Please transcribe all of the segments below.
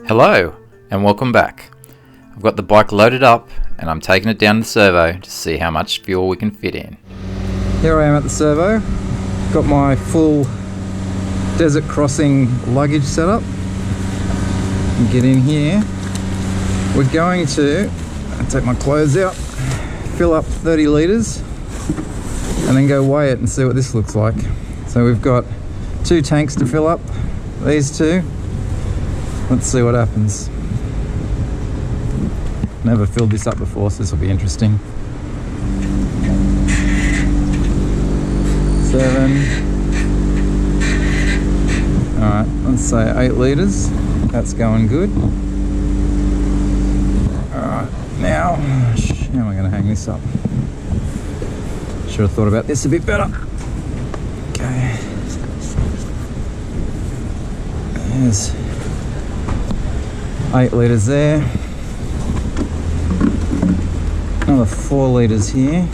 Hello and welcome back. I've got the bike loaded up and I'm taking it down to the servo to see how much fuel we can fit in. Here I am at the servo. Got my full desert crossing luggage set up. Get in here. We're going to take my clothes out, fill up 30 litres and then go weigh it and see what this looks like. So we've got 2 tanks to fill up, these 2. Let's see what happens. Never filled this up before, so this will be interesting. 7. Alright, let's say 8 litres. That's going good. Alright, now, how am I going to hang this up? Should have thought about this a bit better. Okay. There's 8 litres there. Another 4 litres here.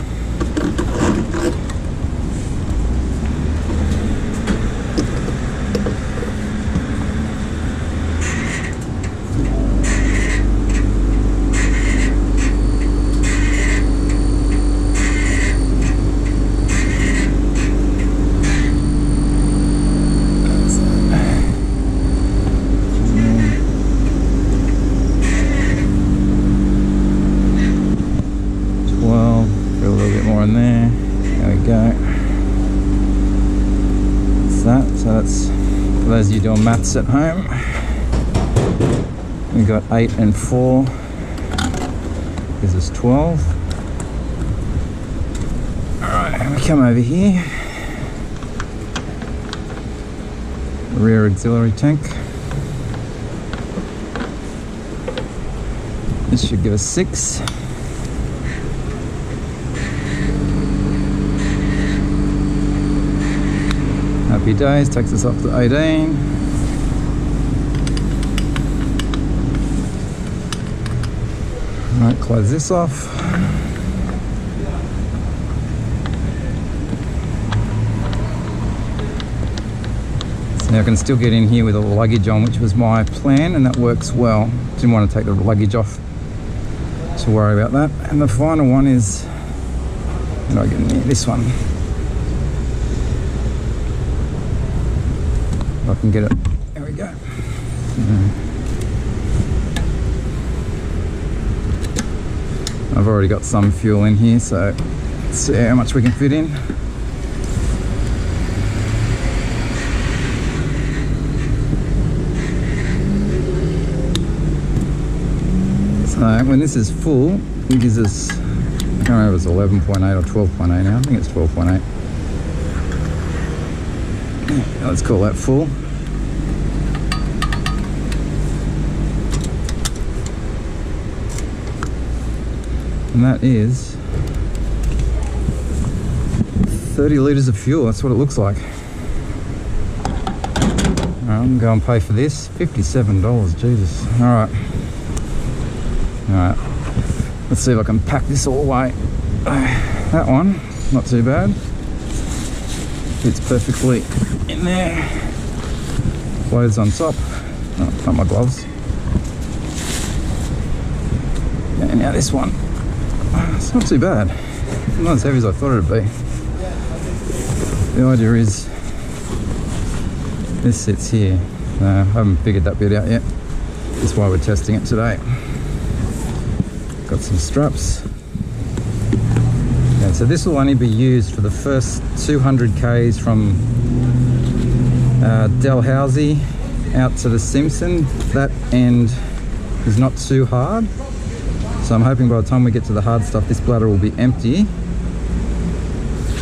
So that's for those of you doing maths at home. We've got 8 and 4 gives us 12. Alright, and we come over here. Rear auxiliary tank. This should give us 6. Happy days, takes us up to 18. Right, close this off. So now I can still get in here with all the luggage on, which was my plan, and that works well. Didn't want to take the luggage off to worry about that. And the final one is, how do I get in here? This one. I can get it. There we go. I've already got some fuel in here, so let's see how much we can fit in. So when this is full, it gives us, I can't remember if it's 11.8 or 12.8 now. I think it's 12.8. Let's call that full. And that is 30 litres of fuel. That's what it looks like. Alright, I'm going to pay for this. $57, Jesus. Alright. Alright. Let's see if I can pack this all away. That one, not too bad. Fits perfectly in there. Clothes on top. Oh, not my gloves. And now this one. It's not too bad. Not as heavy as I thought it'd be. The idea is this sits here. I haven't figured that bit out yet. That's why we're testing it today. Got some straps. Okay, so this will only be used for the first 200 k's from Dalhousie out to the Simpson. That end is not too hard. So I'm hoping by the time we get to the hard stuff, this bladder will be empty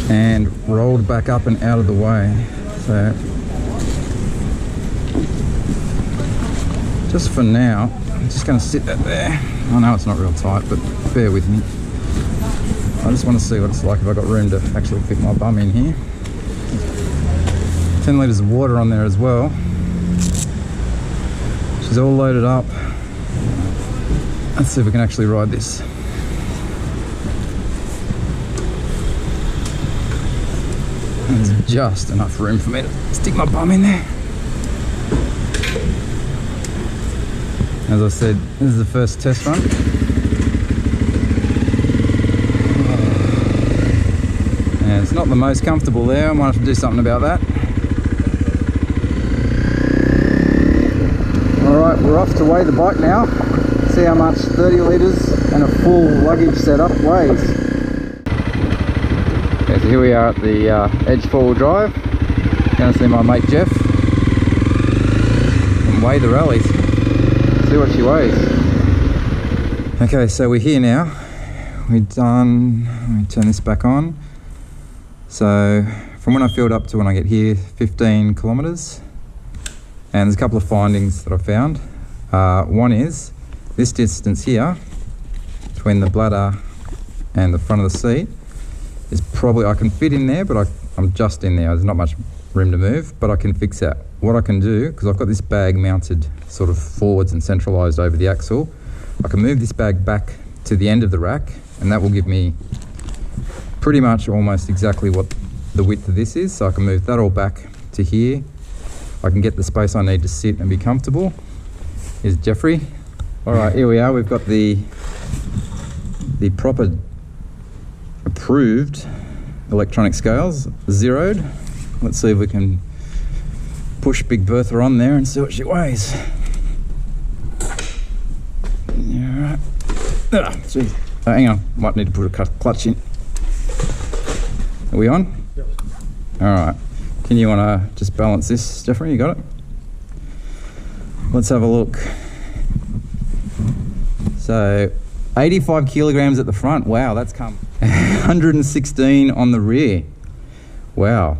and rolled back up and out of the way. So just for now, I'm just going to sit that there. I know it's not real tight, but bear with me. I just want to see what it's like if I've got room to actually fit my bum in here. 10 litres of water on there as well. She's all loaded up. Let's see if we can actually ride this. There's just enough room for me to stick my bum in there. As I said, this is the first test run. And it's not the most comfortable there. I might have to do something about that. Alright, we're off to weigh the bike now. See how much 30 litres and a full luggage setup weighs. Okay, so here we are at the Edge 4-wheel drive. Going to see my mate Jeff and weigh the rallies. See what she weighs. Okay, so we're here now. We're done. Let me turn this back on. So from when I filled up to when I get here, 15 kilometres. And there's a couple of findings that I found. One is this distance here between the bladder and the front of the seat is probably, I can fit in there, but I'm just in there. There's not much room to move, but I can fix that. What I can do, because I've got this bag mounted sort of forwards and centralised over the axle, I can move this bag back to the end of the rack, and that will give me pretty much almost exactly what the width of this is. So I can move that all back to here. I can get the space I need to sit and be comfortable. Here's Jeffrey. All right, here we are. We've got the proper approved electronic scales zeroed. Let's see if we can push Big Bertha on there and see what she weighs. Yeah, right. Hang on, might need to put a clutch in. Are we on? Yep. All right. Can you want to just balance this, Jeffrey? You got it? Let's have a look. So 85 kilograms at the front. Wow, that's come. 116 on the rear. Wow.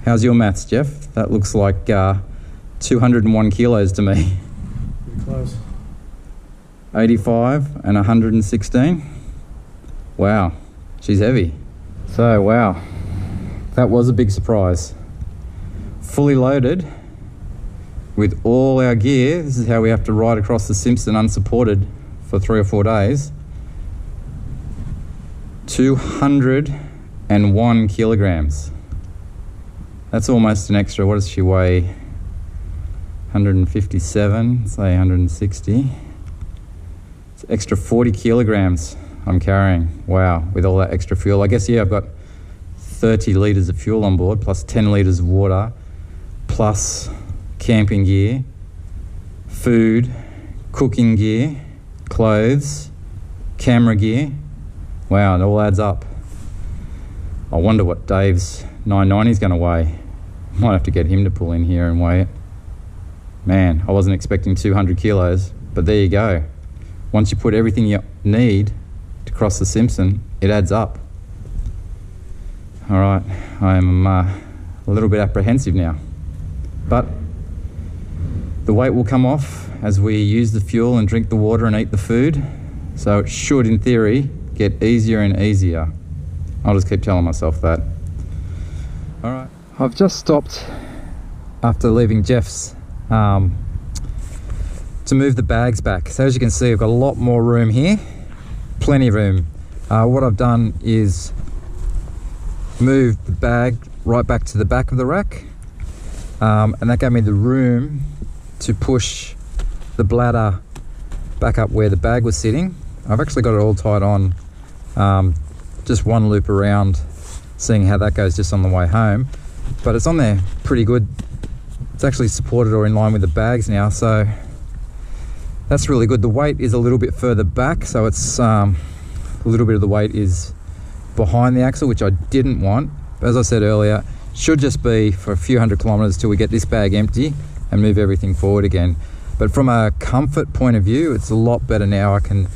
How's your maths, Jeff? That looks like 201 kilos to me. Pretty close. 85 and 116. Wow, she's heavy. So, wow, that was a big surprise. Fully loaded with all our gear. This is how we have to ride across the Simpson unsupported for 3 or 4 days. 201 kilograms. That's almost an extra, what does she weigh? 157, say 160. It's extra 40 kilograms I'm carrying. Wow, with all that extra fuel. I guess, yeah, I've got 30 litres of fuel on board, plus 10 litres of water, plus camping gear, food, cooking gear, clothes, camera gear. Wow, it all adds up. I wonder what Dave's 990 is going to weigh. Might have to get him to pull in here and weigh it. Man, I wasn't expecting 200 kilos, but there you go. Once you put everything you need to cross the Simpson, it adds up. All right, I'm a little bit apprehensive now, but the weight will come off as we use the fuel and drink the water and eat the food. So it should, in theory, get easier and easier. I'll just keep telling myself that. All right, I've just stopped after leaving Jeff's to move the bags back. So as you can see, I've got a lot more room here, plenty of room. What I've done is moved the bag right back to the back of the rack, and that gave me the room to push the bladder back up where the bag was sitting. I've actually got it all tied on, just one loop around, seeing how that goes just on the way home, but it's on there pretty good. It's actually supported or in line with the bags now, so that's really good. The weight is a little bit further back, so it's a little bit of the weight is behind the axle, which I didn't want. As I said earlier, should just be for a few hundred kilometers till we get this bag empty and move everything forward again. But from a comfort point of view, it's a lot better now. I can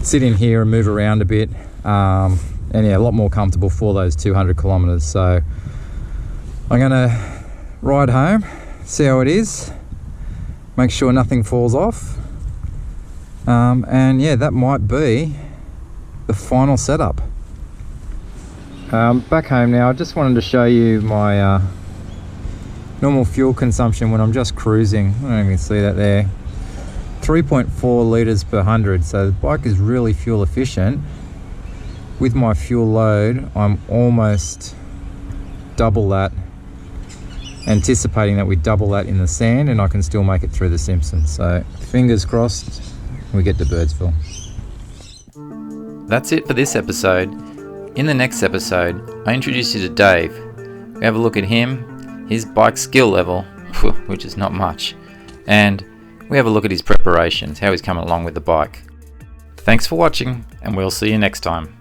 sit in here and move around a bit, and yeah, a lot more comfortable for those 200 kilometers. So I'm gonna ride home, see how it is, make sure nothing falls off, and yeah, that might be the final setup. Back home now, I just wanted to show you my normal fuel consumption when I'm just cruising. I don't even see that there. 3.4 litres per 100, so the bike is really fuel efficient. With my fuel load, I'm almost double that, anticipating that we double that in the sand and I can still make it through the Simpson. So fingers crossed we get to Birdsville. That's it for this episode. In the next episode, I introduce you to Dave. We have a look at him, his bike skill level, which is not much, and we have a look at his preparations, how he's coming along with the bike. Thanks for watching, and we'll see you next time.